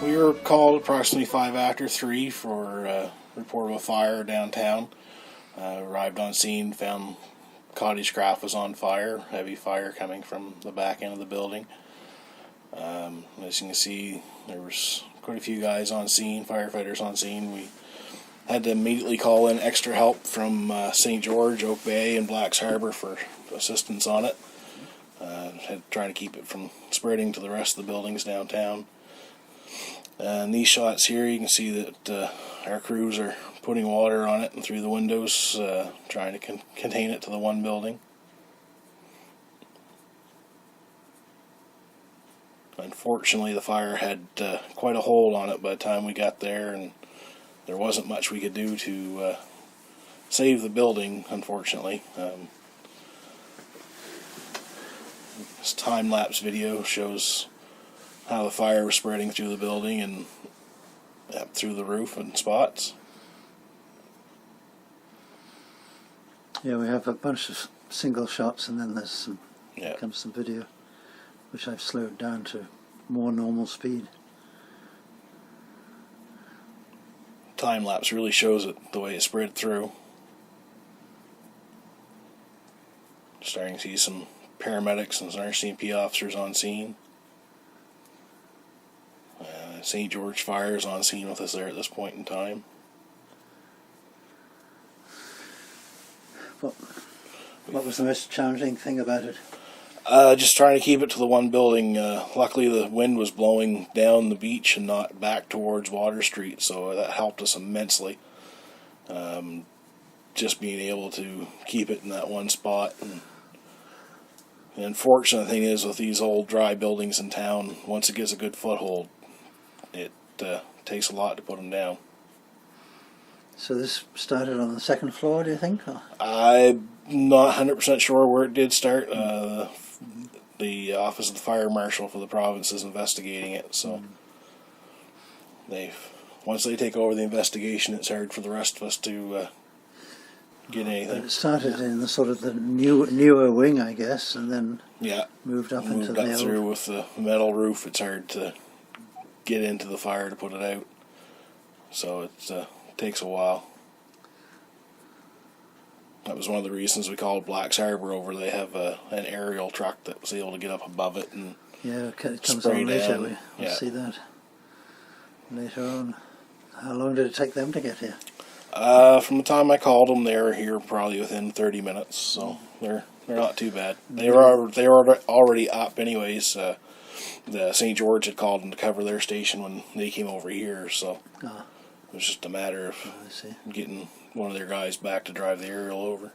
We were called approximately 5 after 3 for a report of a fire downtown. Arrived on scene, found Cottage Craft was on fire, heavy fire coming from the back end of the building. As you can see, there was quite a few guys on scene, firefighters on scene. We had to immediately call in extra help from St. George, Oak Bay, and Blacks Harbor for assistance on it. Trying to keep it from spreading to the rest of the buildings downtown. In these shots here, you can see that our crews are putting water on it and through the windows, trying to contain it to the one building. Unfortunately, the fire had quite a hold on it by the time we got there, and there wasn't much we could do to save the building, unfortunately. This time-lapse video shows how the fire was spreading through the building and up through the roof in spots. Yeah, we have a bunch of single shots, and then there's comes some video, which I've slowed down to more normal speed. Time-lapse really shows it, the way it spread through. Starting to see some paramedics and some RCMP officers on scene. St. George Fire is on scene with us there at this point in time. What was the most challenging thing about it? Just trying to keep it to the one building. Luckily the wind was blowing down the beach and not back towards Water Street, so that helped us immensely. Just being able to keep it in that one spot. And the unfortunate thing is, with these old dry buildings in town, once it gets a good foothold, it takes a lot to put them down. So this started on the second floor, do you think? Or? I'm not 100% sure where it did start. The Office of the Fire Marshal for the province is investigating it, so once they take over the investigation, it's hard for the rest of us to get anything. It started in the sort of the newer wing, I guess, and then moved up into the old. Through with the metal roof. It's hard to get into the fire to put it out, so it takes a while. That was one of the reasons we called Blacks Harbor over. They have an aerial truck that was able to get up above it and it comes on later. down. We'll see that later on. How long did it take them to get here? From the time I called them, they were here probably within 30 minutes, so they're not too bad. They were already up anyways. The St. George had called them to cover their station when they came over here, so it was just a matter of getting one of their guys back to drive the aerial over.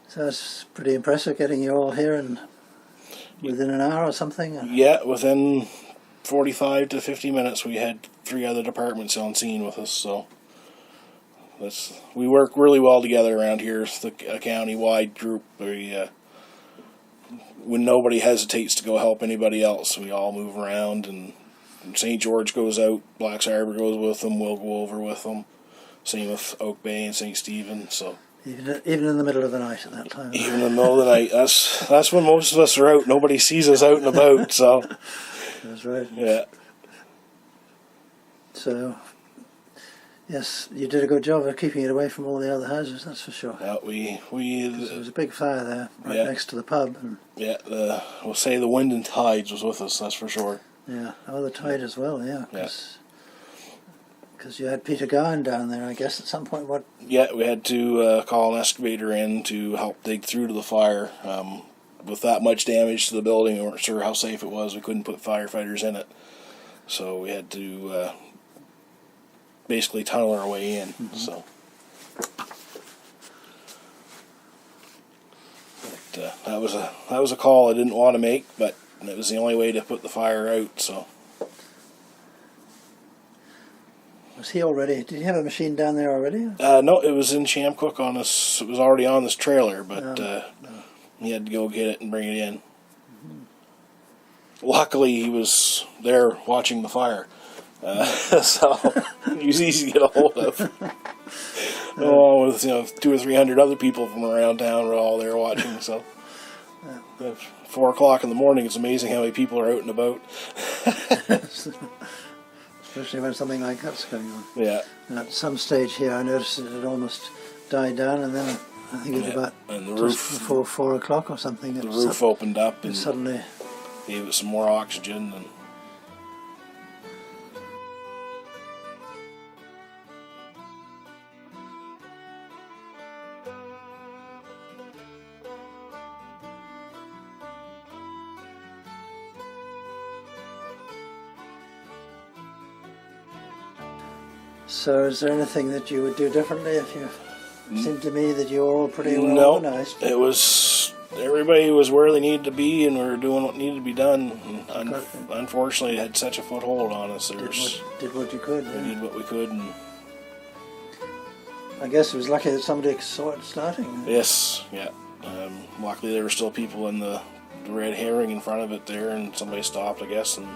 So it's pretty impressive getting you all here and within an hour or something? Yeah, within 45 to 50 minutes we had 3 other departments on scene with us, so we work really well together around here. It's a county-wide group. When nobody hesitates to go help anybody else, we all move around, and St. George goes out, Blacks Harbor goes with them, we'll go over with them. Same with Oak Bay and St. Stephen. So even in the middle of the night at that time. Even in the middle of the night, that's when most of us are out. Nobody sees us out and about. So that's right. Yeah. So yes, you did a good job of keeping it away from all the other houses. That's for sure. Yeah, there was a big fire there, right next to the pub. And we'll say the wind and tides was with us. That's for sure. Yeah. Oh, the tide as well. Yeah. Because you had Peter Garn down there, I guess, at some point. Yeah, we had to call an excavator in to help dig through to the fire. With that much damage to the building, we weren't sure how safe it was. We couldn't put firefighters in it. So we had to basically tunnel our way in. So that was a call I didn't want to make, but it was the only way to put the fire out. So. Was he already? Did he have a machine down there already? No, it was in Shamcook on this. It was already on this trailer, but he had to go get it and bring it in. Luckily, he was there watching the fire, so he was easy to get a hold of. With 200 or 300 other people from around town were all there watching. So At 4 o'clock in the morning, it's amazing how many people are out and about. Especially when something like that's going on. Yeah. And at some stage here, I noticed it had almost died down, and then I think it was about and the just roof, before 4 o'clock or something. the roof opened up and suddenly gave it some more oxygen. And So is there anything that you would do differently if you... It seemed to me that you were all pretty well no, organised. it was, everybody was where they needed to be, and we were doing what needed to be done. And unfortunately, it had such a foothold on us. Did what you could. We did what we could, and I guess it was lucky that somebody saw it starting. yes, yeah. Luckily, there were still people in the red herring in front of it there, and somebody stopped, I guess, and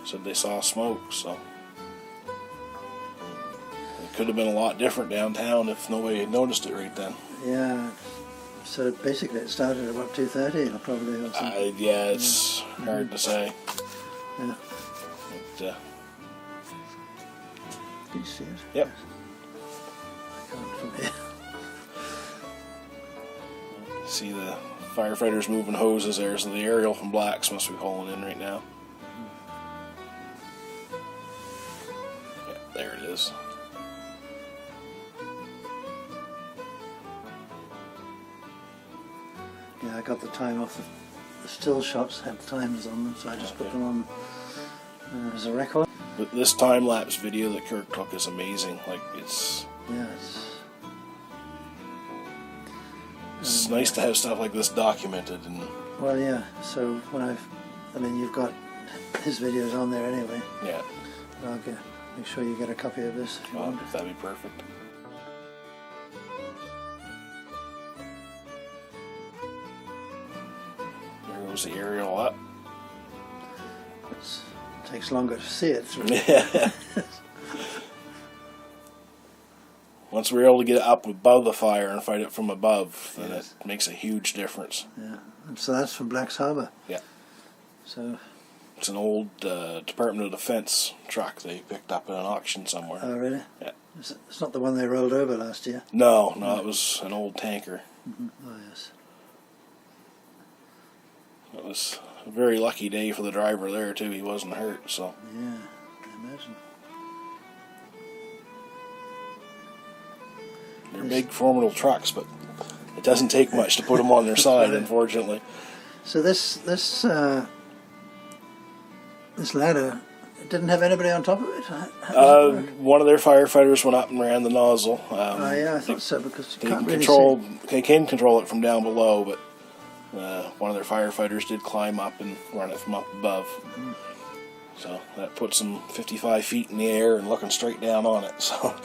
said they saw smoke. So it could have been a lot different downtown if nobody had noticed it right then. Yeah. So basically, it started at about 2:30, probably. Or something. Yeah, it's hard to say. Yeah. But, Can you see it? yep. I can't from here. See the firefighters moving hoses there, so the aerial from Blacks must be hauling in right now. Yeah, there it is. Yeah, I got the time off the still shots, had times on them, so I just put them on as a record. But this time-lapse video that Kirk took is amazing. Like, it's nice to have stuff like this documented. And well, yeah. So when you've got his videos on there anyway. yeah, I'll make sure you get a copy of this if you want. that'd be perfect. There goes the aerial up. It takes longer to see it through. Yeah. Once we're able to get it up above the fire and fight it from above, then it makes a huge difference. Yeah, and so that's from Blacks Harbour. Yeah. So it's an old Department of Defense truck they picked up at an auction somewhere. Oh, really? Yeah. It's not the one they rolled over last year? No, it was an old tanker. Mm-hmm. Oh, yes. It was a very lucky day for the driver there, too. He wasn't hurt, so. Yeah, I imagine. They're big, formidable trucks, but it doesn't take much to put them on their side, unfortunately. So this ladder didn't have anybody on top of it? One of their firefighters went up and ran the nozzle. Yeah, I thought so, because you they can't can really control. see. They can control it from down below, but one of their firefighters did climb up and run it from up above. Mm-hmm. So that puts them 55 feet in the air and looking straight down on it. So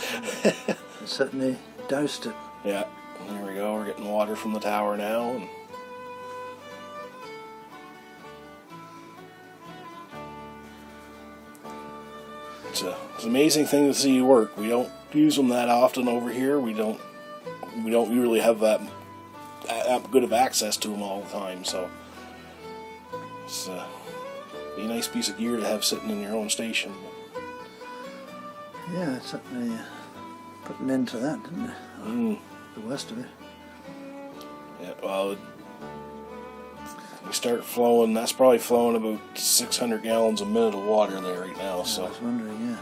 It certainly doused it. yeah, there we go. We're getting water from the tower now. And it's an amazing thing to see work. We don't use them that often over here. We don't really have that good of access to them all the time. So it's be a nice piece of gear to have sitting in your own station. Yeah, it certainly put an end to that, didn't it? The worst of it. Yeah, well, we start flowing. That's probably flowing about 600 gallons a minute of water there right now. So I was wondering,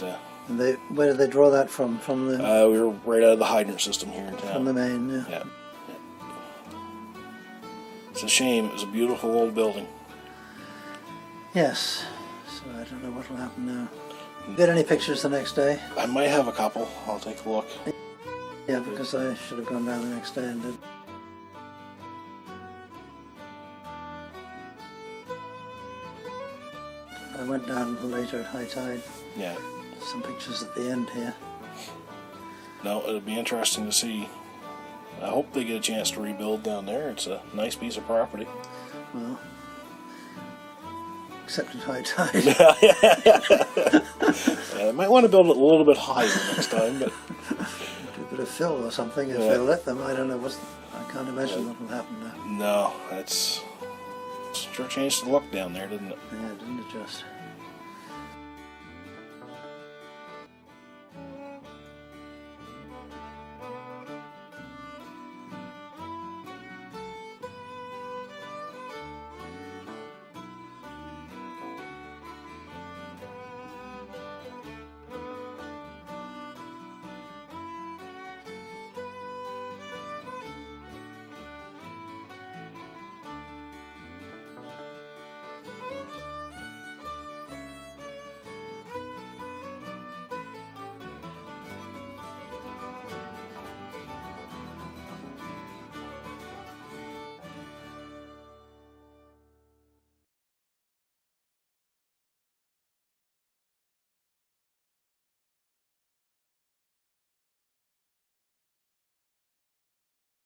yeah. And where did they draw that from? From the we were right out of the hydrant system here in town. from the main, yeah. Yeah. It's a shame. It was a beautiful old building. Yes. So I don't know what will happen now. Get any pictures the next day? I might have a couple. I'll take a look. Yeah, because I should have gone down the next day and did. I went down later at high tide. Yeah. Some pictures at the end here. No, it'll be interesting to see. I hope they get a chance to rebuild down there. It's a nice piece of property. Well, except at high tide. Yeah, they might want to build it a little bit higher next time, but Do a bit of fill or something if they'll let them. I don't know. I can't imagine what will happen now. No, it's sure changed the look down there, didn't it? Yeah, it didn't adjust.